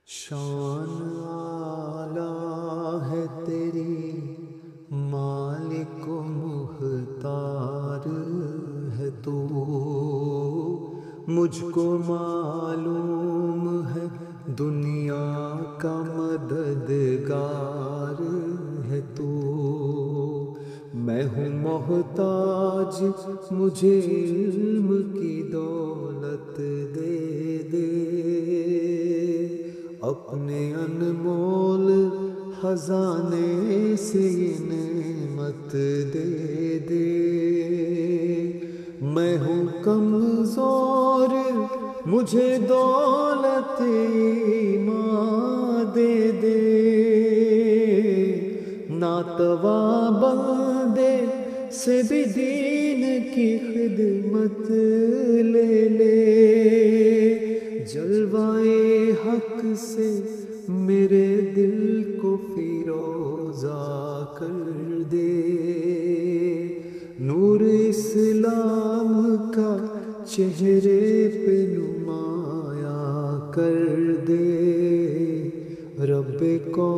شان اعلیٰ ہے تیری مالک و مختار ہے تو، مجھ کو معلوم ہے دنیا کا مددگار ہے تو۔ میں ہوں محتاج مجھے علم کی دولت دے دے، اپنے انمول خزانے سے نعمت دے دے۔ میں ہوں کمزور مجھے دولت ایمان دے دے، ناتواں بندے سے بھی دین کی خدمت لے لے، جلوائے حق سے میرے دل کو فیروزہ کر دے، نور اسلام کا چہرے پہ نمایاں کر دے، رب کو